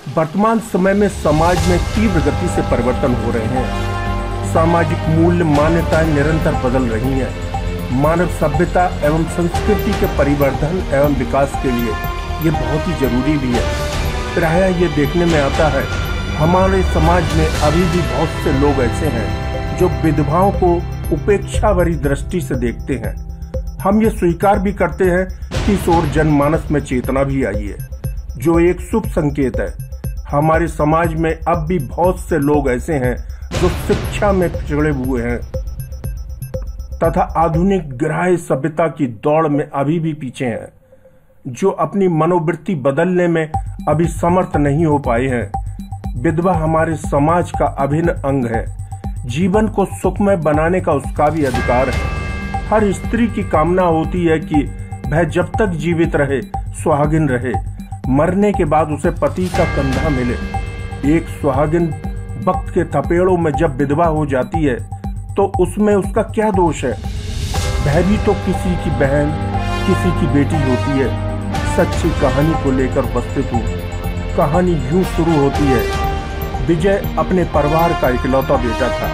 वर्तमान समय में समाज में तीव्र गति से परिवर्तन हो रहे हैं। सामाजिक मूल्य मान्यताएं निरंतर बदल रही हैं। मानव सभ्यता एवं संस्कृति के परिवर्धन एवं विकास के लिए ये बहुत ही जरूरी भी है। प्रायः ये देखने में आता है हमारे समाज में अभी भी बहुत से लोग ऐसे हैं जो विधवाओं को उपेक्षा भरी दृष्टि से देखते हैं। हम ये स्वीकार भी करते हैं कि इस ओर जनमानस में चेतना भी आई है, जो एक शुभ संकेत है। हमारे समाज में अब भी बहुत से लोग ऐसे हैं जो शिक्षा में पिछड़े हुए हैं तथा आधुनिक ग्राह्य सभ्यता की दौड़ में अभी भी पीछे हैं, जो अपनी मनोवृत्ति बदलने में अभी समर्थ नहीं हो पाए हैं। विधवा हमारे समाज का अभिन्न अंग है। जीवन को सुखमय बनाने का उसका भी अधिकार है। हर स्त्री की कामना होती है कि वह जब तक जीवित रहे सुहागिन रहे, मरने के बाद उसे पति का कंधा मिले। एक सुहागिन वक्त के थपेड़ों में जब विधवा हो जाती है तो उसमें उसका क्या दोष है? वह भी तो किसी की बहन, किसी की बेटी होती है। सच्ची कहानी को लेकर उपस्थित हूँ। कहानी यूं शुरू होती है। विजय अपने परिवार का इकलौता बेटा था।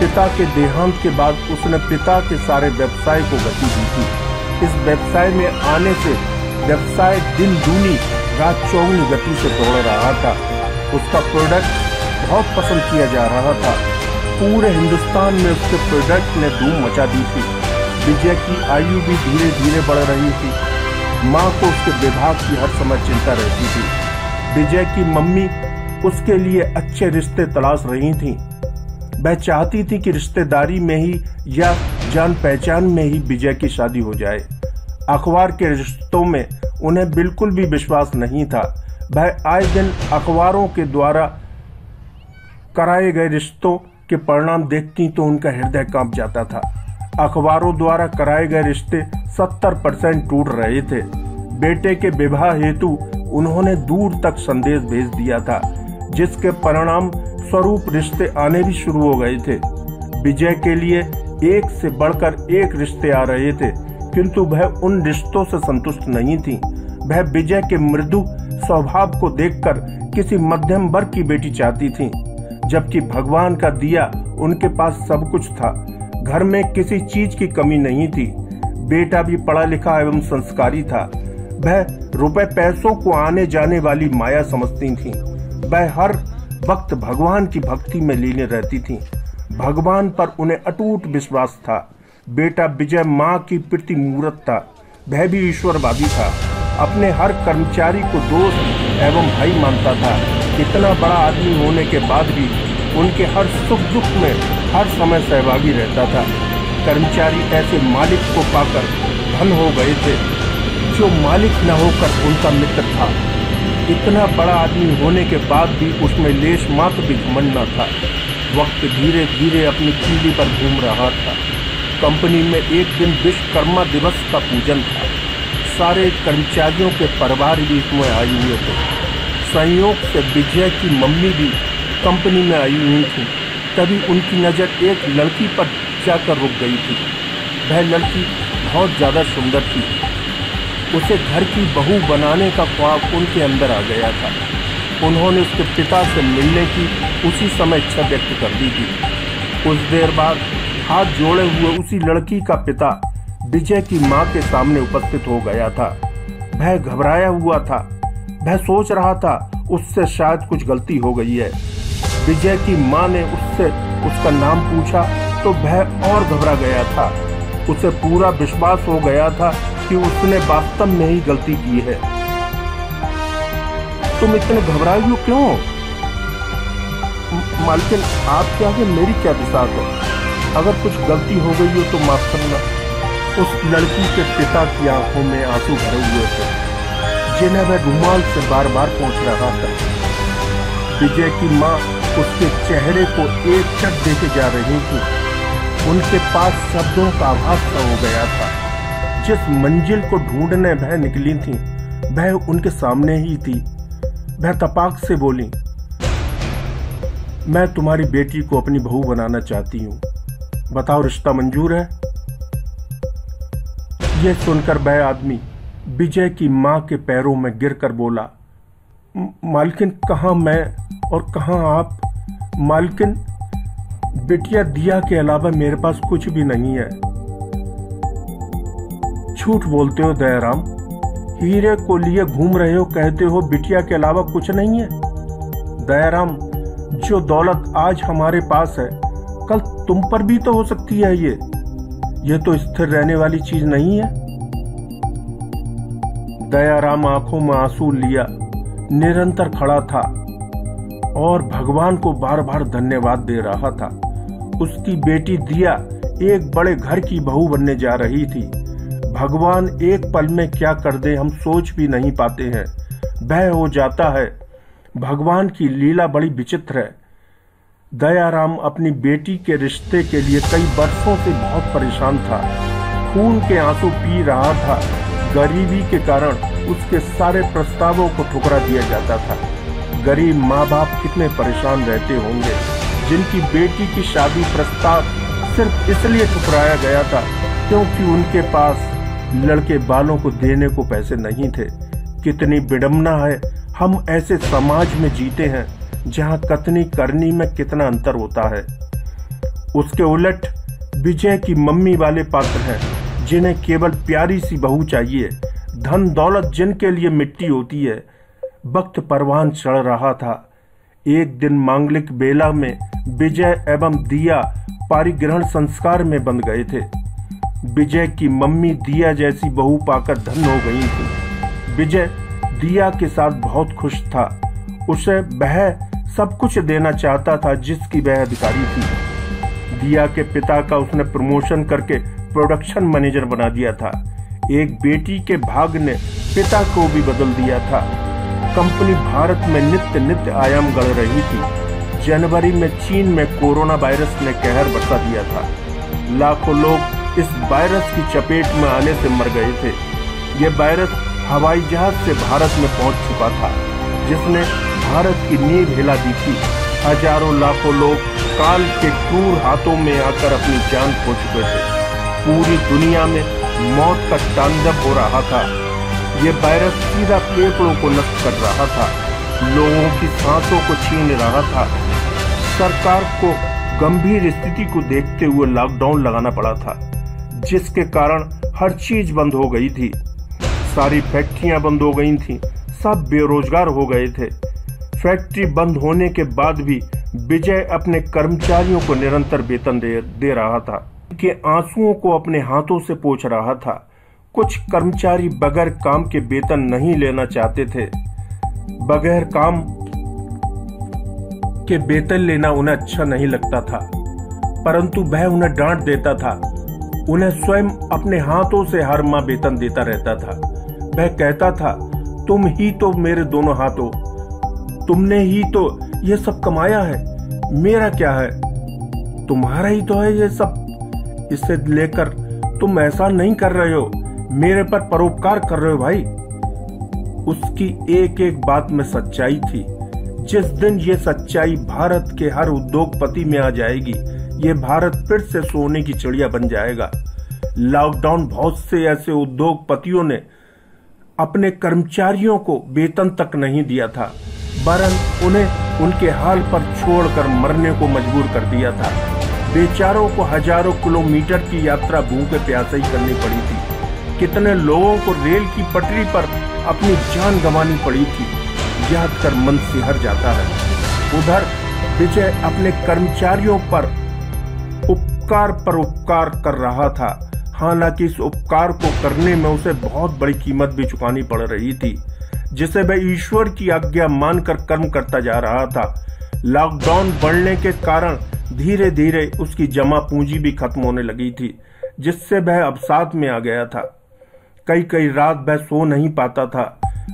पिता के देहांत के बाद उसने पिता के सारे व्यवसाय को गति दी थी। इस व्यवसाय में आने से व्यवसाय दिन दूनी रात चौगुनी गति से दौड़ रहा था। उसका प्रोडक्ट बहुत पसंद किया जा रहा था। पूरे हिंदुस्तान में उसके प्रोडक्ट ने धूम मचा दी थी। विजय की आयु भी धीरे धीरे बढ़ रही थी। माँ को उसके विवाह की हर समय चिंता रहती थी। विजय की मम्मी उसके लिए अच्छे रिश्ते तलाश रही थीं। वह चाहती थी कि रिश्तेदारी में ही या जान पहचान में ही विजय की शादी हो जाए। अखबार के रिश्तों में उन्हें बिल्कुल भी विश्वास नहीं था। वह आए दिन अखबारों के द्वारा कराए गए रिश्तों के परिणाम देखती तो उनका हृदय कांप जाता था। अखबारों द्वारा कराए गए रिश्ते 70% टूट रहे थे। बेटे के विवाह हेतु उन्होंने दूर तक संदेश भेज दिया था, जिसके परिणाम स्वरूप रिश्ते आने भी शुरू हो गए थे। विजय के लिए एक से बढ़कर एक रिश्ते आ रहे थे, किंतु वह उन रिश्तों से संतुष्ट नहीं थी। वह विजय के मृदु स्वभाव को देखकर किसी मध्यम वर्ग की बेटी चाहती थी, जबकि भगवान का दिया उनके पास सब कुछ था। घर में किसी चीज की कमी नहीं थी। बेटा भी पढ़ा लिखा एवं संस्कारी था। वह रुपए पैसों को आने जाने वाली माया समझती थी। वह हर वक्त भगवान की भक्ति में लीन रहती थी। भगवान पर उन्हें अटूट विश्वास था। बेटा विजय माँ की प्रीति मूर्त था। वह भी ईश्वरवादी था। अपने हर कर्मचारी को दोस्त एवं भाई मानता था। इतना बड़ा आदमी होने के बाद भी उनके हर सुख दुख में हर समय सहभागी रहता था। कर्मचारी ऐसे मालिक को पाकर धन हो गए थे, जो मालिक न होकर उनका मित्र था। इतना बड़ा आदमी होने के बाद भी उसमें लेश मात्र भी घमंड न था। वक्त धीरे धीरे अपनी पीढ़ी पर घूम रहा था। कंपनी में एक दिन विश्वकर्मा दिवस का पूजन था। सारे कर्मचारियों के परिवार भी इसमें आए हुए थे। संयोग से विजय की मम्मी भी कंपनी में आई हुई थी। तभी उनकी नज़र एक लड़की पर जाकर रुक गई थी। वह लड़की बहुत ज़्यादा सुंदर थी। उसे घर की बहू बनाने का ख्वाब उनके अंदर आ गया था। उन्होंने उसके पिता से मिलने की उसी समय इच्छा व्यक्त कर दी थी। कुछ देर बाद हाथ जोड़े हुए उसी लड़की का पिता विजय की माँ के सामने उपस्थित हो गया था। वह घबराया हुआ था। वह सोच रहा था उससे शायद कुछ गलती हो गई है। विजय की माँ ने उससे उसका नाम पूछा तो वह और घबरा गया था। उसे पूरा विश्वास हो गया था कि उसने वास्तव में ही गलती की है। तुम इतने घबराए हो क्यों? मालकिन, आपके आगे मेरी क्या दिशा है? अगर कुछ गलती हो गई हो तो माफ करना। उस लड़की के पिता की आंखों में आंसू भरे हुए थे, जिन्हें वह रुमाल से बार बार पोंछ रहा था। विजय की माँ उसके चेहरे को एक टक देखे जा रही थी। उनके पास शब्दों का आभास हो गया था। जिस मंजिल को ढूंढने वह निकली थी, वह उनके सामने ही थी। वह तपाक से बोली, मैं तुम्हारी बेटी को अपनी बहू बनाना चाहती हूँ। बताओ, रिश्ता मंजूर है? यह सुनकर वह आदमी विजय की माँ के पैरों में गिरकर बोला, मालकिन, कहाँ मैं और कहाँ आप? मालकिन, बिटिया दिया के अलावा मेरे पास कुछ भी नहीं है। झूठ बोलते हो दयाराम, हीरे को लिए घूम रहे हो, कहते हो बिटिया के अलावा कुछ नहीं है। दयाराम, जो दौलत आज हमारे पास है कल तुम पर भी तो हो सकती है। ये तो स्थिर रहने वाली चीज नहीं है। दयाराम आंखों में आंसू लिया निरंतर खड़ा था और भगवान को बार बार धन्यवाद दे रहा था। उसकी बेटी दिया एक बड़े घर की बहू बनने जा रही थी। भगवान एक पल में क्या कर दे हम सोच भी नहीं पाते हैं, भय हो जाता है। भगवान की लीला बड़ी विचित्र है। दयाराम अपनी बेटी के रिश्ते के लिए कई वर्षों से बहुत परेशान था, खून के आंसू पी रहा था। गरीबी के कारण उसके सारे प्रस्तावों को ठुकरा दिया जाता था। गरीब माँ बाप कितने परेशान रहते होंगे जिनकी बेटी की शादी प्रस्ताव सिर्फ इसलिए ठुकराया गया था क्योंकि उनके पास लड़के बालों को देने को पैसे नहीं थे। कितनी विडंबना है, हम ऐसे समाज में जीते हैं जहाँ कथनी करनी में कितना अंतर होता है। उसके उलट विजय की मम्मी वाले पात्र हैं जिन्हें केवल प्यारी सी बहू चाहिए, धन दौलत जिनके लिए मिट्टी होती है। वक्त परवान चढ़ रहा था। एक दिन मांगलिक बेला में विजय एवं दिया पारिग्रहण संस्कार में बंध गए थे। विजय की मम्मी दिया जैसी बहू पाकर धन्य हो गई थी। विजय दिया के साथ बहुत खुश था। उसे वह सब कुछ देना चाहता था जिसकी वह अधिकारी थी। दिया के पिता का उसने प्रमोशन करके प्रोडक्शन मैनेजर बना दिया था। एक बेटी के भाग ने पिता को भी बदल दिया था। कंपनी भारत में नित्य नित्य आयाम गढ़ रही थी। जनवरी में चीन में कोरोना वायरस ने कहर बरसा दिया था। लाखों लोग इस वायरस की चपेट में आने से मर गए थे। यह वायरस हवाई जहाज से भारत में पहुंच चुका था जिसने भारत की नींव हिला दी थी। हजारों लाखों लोग काल के क्रूर हाथों में आकर अपनी जान खो चुके थे। पूरी दुनिया में मौत का तांडव हो रहा था। ये वायरस सीधा फेफड़ों को नष्ट कर रहा था, लोगों की सांसों को छीन रहा था। सरकार को गंभीर स्थिति को देखते हुए लॉकडाउन लगाना पड़ा था जिसके कारण हर चीज बंद हो गई थी। सारी फैक्ट्रियां बंद हो गई थीं, सब बेरोजगार हो गए थे। फैक्ट्री बंद होने के बाद भी विजय अपने कर्मचारियों को निरंतर वेतन दे रहा था, के आंसुओं को अपने हाथों से पोंछ रहा था। कुछ कर्मचारी बगैर काम के वेतन नहीं लेना चाहते थे। बगैर काम के वेतन लेना उन्हें अच्छा नहीं लगता था, परंतु वह उन्हें डांट देता था। उन्हें स्वयं अपने हाथों से हर माह वेतन देता रहता था। वह कहता था, तुम ही तो मेरे दोनों हाथ हो, तुमने ही तो ये सब कमाया है, मेरा क्या है, तुम्हारा ही तो है ये सब। इसे लेकर तुम ऐसा नहीं कर रहे हो, मेरे पर परोपकार कर रहे हो भाई। उसकी एक एक बात में सच्चाई थी। जिस दिन ये सच्चाई भारत के हर उद्योगपति में आ जाएगी, ये भारत फिर से सोने की चिड़िया बन जाएगा। लॉकडाउन बहुत से ऐसे उद्योगपतियों ने अपने कर्मचारियों को वेतन तक नहीं दिया था, वरन उन्हें उनके हाल पर छोड़कर मरने को मजबूर कर दिया था। बेचारों को हजारों किलोमीटर की यात्रा भूखे प्यासे ही करनी पड़ी थी। कितने लोगों को रेल की पटरी पर अपनी जान गंवानी पड़ी थी, याद कर मन सिहर जाता है। उधर विजय अपने कर्मचारियों पर उपकार कर रहा था। हालांकि इस उपकार को करने में उसे बहुत बड़ी कीमत भी चुकानी पड़ रही थी, जिसे वह ईश्वर की आज्ञा मानकर कर्म करता जा रहा था। लॉकडाउन बढ़ने के कारण धीरे धीरे उसकी जमा पूंजी भी खत्म होने लगी थी, जिससे वह अवसाद में आ गया था। कई रात वह सो नहीं पाता था।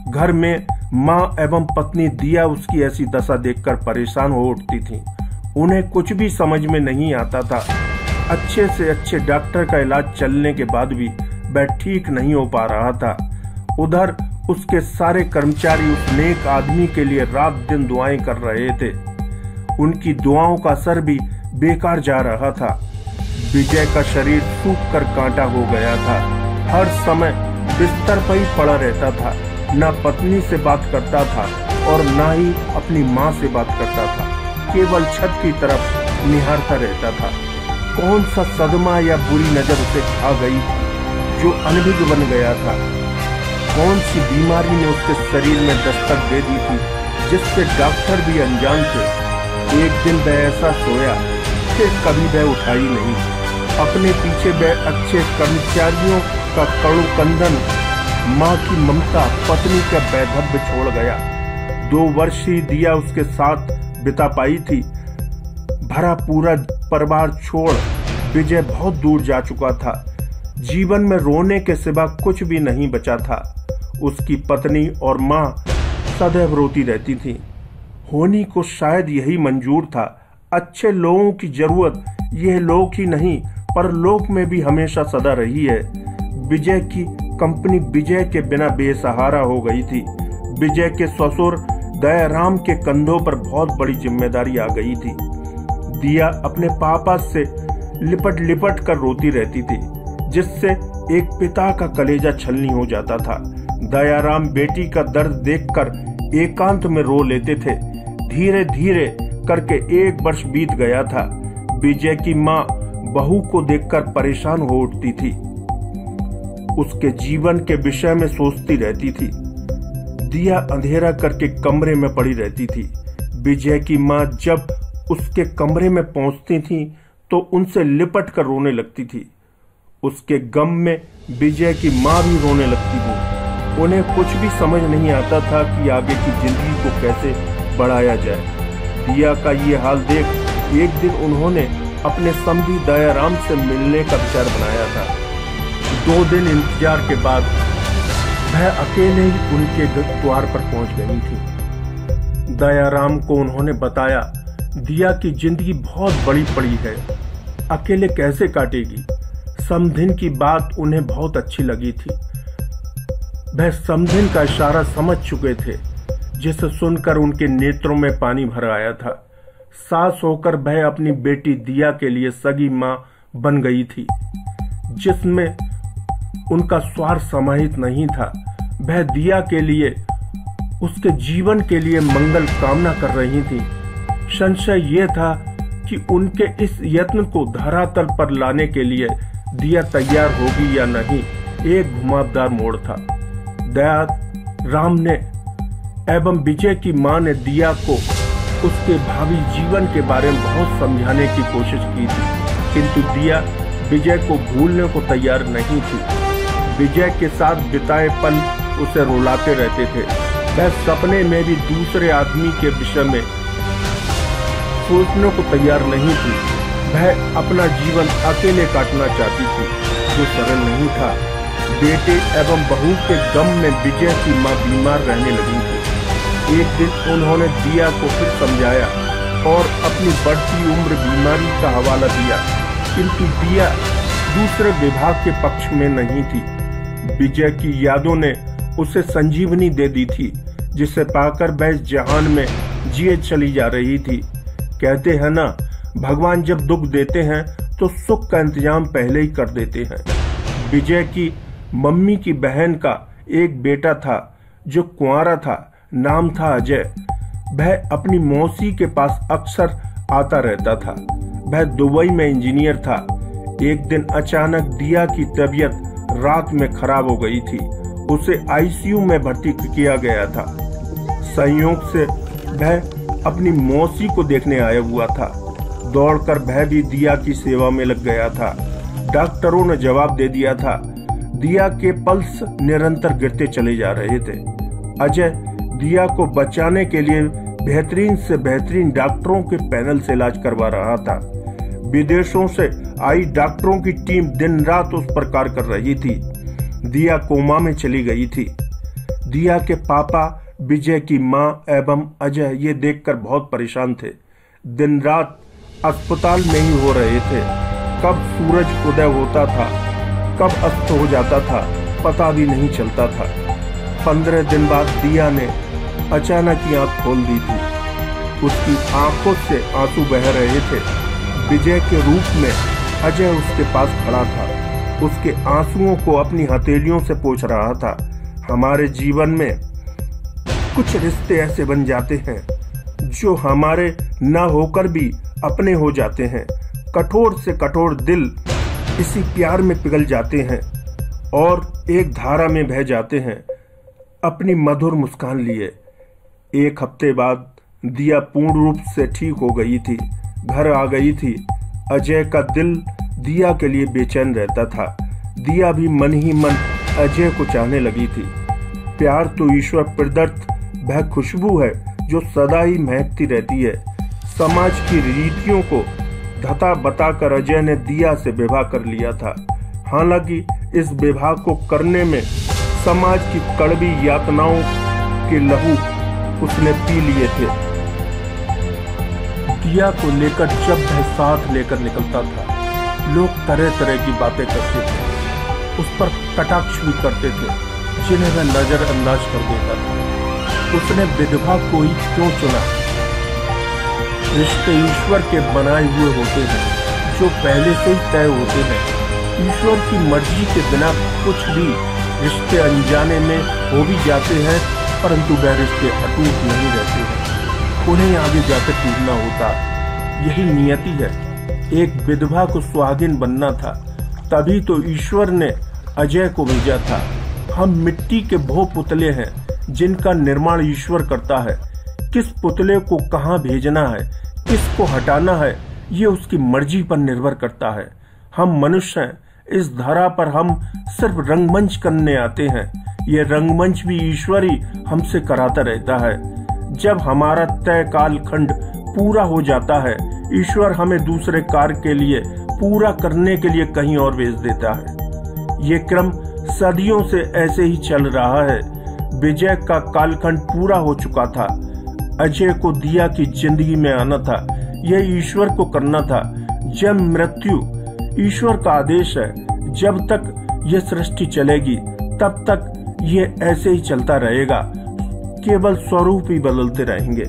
घर में माँ एवं पत्नी दिया उसकी ऐसी दशा देखकर परेशान हो उठती थी। उन्हें कुछ भी समझ में नहीं आता था। अच्छे से अच्छे डॉक्टर का इलाज चलने के बाद भी वह ठीक नहीं हो पा रहा था। उधर उसके सारे कर्मचारी उस नेक आदमी के लिए रात दिन दुआएं कर रहे थे। उनकी दुआओं का असर भी बेकार जा रहा था। विजय का शरीर सूख कर कांटा हो गया था। हर समय बिस्तर पर ही पड़ा रहता था, न पत्नी से बात करता था और ना ही अपनी माँ से बात करता था। केवल छत की तरफ निहारता रहता था। कौन सा सदमा या बुरी नजर उसे खा गई जो अनभिज्ञ बन गया था? कौन सी बीमारी ने उसके शरीर में दस्तक दे दी थी जिससे डॉक्टर भी अनजान थे? एक दिन वह ऐसा सोया कि कभी वह उठा ही नहीं। अपने पीछे वह अच्छे कर्मचारियों का कड़ोकंदन, माँ की ममता, पत्नी का वैधव्य छोड़ गया। 2 वर्ष ही दिया उसके साथ बिता पाई थी। भरा पूरा परिवार छोड़ विजय बहुत दूर जा चुका था। जीवन में रोने के सिवा कुछ भी नहीं बचा था। उसकी पत्नी और माँ सदैव रोती रहती थी। होनी को शायद यही मंजूर था। अच्छे लोगों की जरूरत यह लोक ही नहीं परलोक में भी हमेशा सदा रही है। विजय की कंपनी विजय के बिना बेसहारा हो गई थी। विजय के ससुर दयाराम के कंधों पर बहुत बड़ी जिम्मेदारी आ गई थी। दिया अपने पापा से लिपट लिपट कर रोती रहती थी, जिससे एक पिता का कलेजा छलनी हो जाता था। दयाराम बेटी का दर्द देखकर एकांत में रो लेते थे। धीरे धीरे करके 1 वर्ष बीत गया था। विजय की माँ बहू को देखकर परेशान हो उठती थी। उसके जीवन के विषय में सोचती रहती थी। दिया अंधेरा करके कमरे में पड़ी रहती थी। विजय की माँ जब उसके कमरे में पहुंचती थी तो उनसे लिपट कर रोने लगती थी। उसके गम में विजय की माँ भी रोने लगती थी। उन्हें कुछ भी समझ नहीं आता था कि आगे की जिंदगी को कैसे बढ़ाया जाए। दिया का ये हाल देख एक दिन उन्होंने अपने समधी दयाराम से मिलने का विचार बनाया था। 2 दिन इंतजार के बाद वह अकेले ही उनके द्वार पर पहुंच गई थी। दयाराम को उन्होंने बताया, दिया की जिंदगी बहुत बड़ी पड़ी है, अकेले कैसे काटेगी। समधिन की बात उन्हें बहुत अच्छी लगी थी। वह समधिन का इशारा समझ चुके थे, जिसे सुनकर उनके नेत्रों में पानी भर आया था। सास होकर वह अपनी बेटी दिया के लिए सगी मां बन गई थी, जिसमें उनका स्वार्थ समाहित नहीं था। वह दिया के लिए, उसके जीवन के लिए मंगल कामना कर रही थी। संशय यह था कि उनके इस यत्न को धरातल पर लाने के लिए दिया तैयार होगी या नहीं। एक घुमावदार मोड़ था। दयाराम ने एवं विजय की मां ने दिया को उसके भावी जीवन के बारे में बहुत समझाने की कोशिश की थी, किंतु दिया विजय को भूलने को तैयार नहीं थी। विजय के साथ बिताए पल उसे रुलाते रहते थे। वह सपने में भी दूसरे आदमी के विषय में सोचने को तैयार नहीं थी। वह अपना जीवन अकेले काटना चाहती थी, जो सरल नहीं था। बेटे एवं बहू के गम में विजय की मां बीमार रहने लगी थी। एक दिन उन्होंने दिया को फिर समझाया और अपनी बढ़ती उम्र बीमारी का हवाला दिया, किंतु दिया दूसरे विभाग के पक्ष में नहीं थी। विजय की यादों ने उसे संजीवनी दे दी थी, जिसे पाकर वह जहान में जिए चली जा रही थी। कहते हैं ना, भगवान जब दुख देते हैं तो सुख का इंतजाम पहले ही कर देते हैं। विजय की मम्मी की बहन का एक बेटा था जो कुंवारा था। नाम था अजय। वह अपनी मौसी के पास अक्सर आता रहता था। वह दुबई में इंजीनियर था। एक दिन अचानक दिया की तबीयत रात में खराब हो गई थी। उसे आईसीयू में भर्ती किया गया था। संयोग से वह अपनी मौसी को देखने आया हुआ था। दौड़कर वह भी दिया की सेवा में लग गया था। डॉक्टरों ने जवाब दे दिया था। दिया के पल्स निरंतर गिरते चले जा रहे थे। अजय दिया को बचाने के लिए बेहतरीन से बेहतरीन डॉक्टरों के पैनल से इलाज करवा रहा था। विदेशों से आई डॉक्टरों की टीम दिन रात उस पर कार्य कर रही थी। दिया कोमा में चली गई थी। दिया के पापा, विजय की मां एवं अजय ये देखकर बहुत परेशान थे। दिन रात अस्पताल में ही हो रहे थे। कब सूरज उदय होता था, कब अस्त हो जाता था, पता भी नहीं चलता था। 15 दिन बाद दिया ने अचानक ही आंख खोल दी थी। उसकी आंखों से आंसू बह रहे थे। विजय के रूप में अजय उसके पास खड़ा था। उसके आंसुओं को अपनी हथेलियों से पोंछ रहा था। हमारे जीवन में कुछ रिश्ते ऐसे बन जाते हैं जो हमारे न होकर भी अपने हो जाते हैं। कठोर से कठोर दिल इसी प्यार में पिघल जाते हैं और एक धारा में बह जाते हैं अपनी मधुर मुस्कान लिए। 1 हफ्ते बाद दिया पूर्ण रूप से ठीक हो गई थी, घर आ गई थी। अजय का दिल दिया के लिए बेचैन रहता था। दिया भी मन ही मन अजय को चाहने लगी थी। प्यार तो ईश्वर प्रदत्त वह खुशबू है जो सदा ही महकती रहती है। समाज की रीतियों को धता बताकर अजय ने दिया से विवाह कर लिया था। हालांकि इस विवाह को करने में समाज की कड़वी यातनाओं के लहू उसने पी लिए थे। दिया को लेकर जब वह साथ लेकर निकलता था, लोग तरह तरह की बातें करते थे, उस पर कटाक्ष भी करते थे जिन्हें वह नजरअंदाज कर देता था। उसने विधवा को ही क्यों चुना? रिश्ते ईश्वर के बनाए हुए होते हैं जो पहले से ही तय होते हैं। ईश्वर की मर्जी के बिना कुछ भी रिश्ते अनजाने में हो भी जाते हैं, परंतु वह रिश्ते अटूट नहीं रहते हैं, उन्हें आगे जाकर टूटना होता। यही नियति है। एक विधवा को सुहागिन बनना था, तभी तो ईश्वर ने अजय को भेजा था। हम मिट्टी के भो पुतले हैं जिनका निर्माण ईश्वर करता है। किस पुतले को कहाँ भेजना है, किसको हटाना है, ये उसकी मर्जी पर निर्भर करता है। हम मनुष्य हैं, इस धरा पर हम सिर्फ रंगमंच करने आते हैं। ये रंगमंच भी ईश्वर ही हमसे कराता रहता है। जब हमारा तय कालखंड पूरा हो जाता है, ईश्वर हमें दूसरे कार्य के लिए पूरा करने के लिए कहीं और भेज देता है। ये क्रम सदियों से ऐसे ही चल रहा है। विजय का कालखंड पूरा हो चुका था। अजय को दिया की जिंदगी में आना था, यह ईश्वर को करना था। जब मृत्यु ईश्वर का आदेश है। जब तक यह सृष्टि चलेगी तब तक ये ऐसे ही चलता रहेगा, केवल स्वरूप ही बदलते रहेंगे।